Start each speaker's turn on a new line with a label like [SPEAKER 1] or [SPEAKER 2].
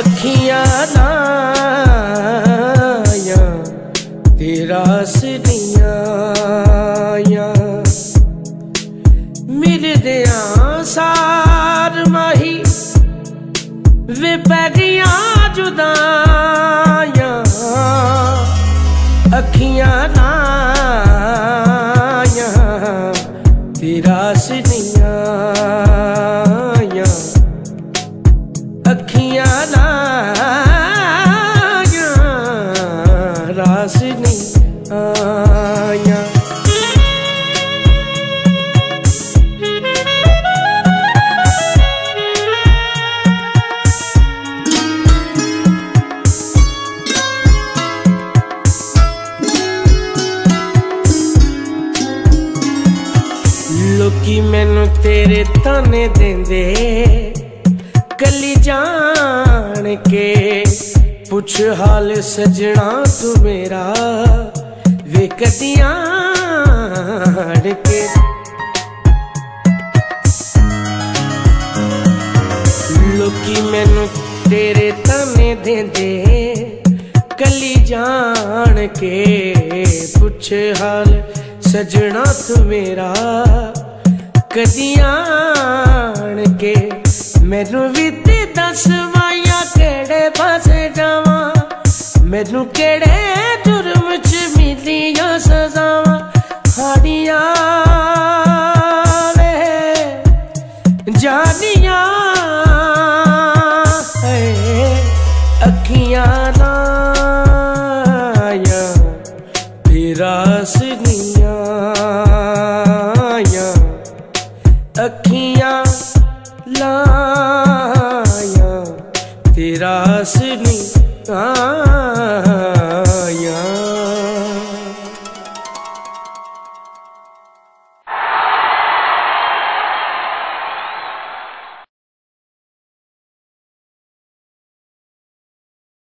[SPEAKER 1] अखियां लाया तेरा सदियां मिलदिया सार माही वे पै गईयां जुदाइयां अखियां लाया तेरा सदियां अखियां लाया रास नहीं आया। लोकी मैनू तेरे ताने देंदे कली जान के पुछ हाल सजना तू मेरा वे कदियां के लोकी मैनू तेरे ताने देंदे कली जान के पुछ हाल सजना तू मेरा कदियां के मैनू भी ते दस माया केड़े पासे जावा मैनू केड़े जुर्म च मिलियां सजावां हाड़ियां वे जानियां अखियां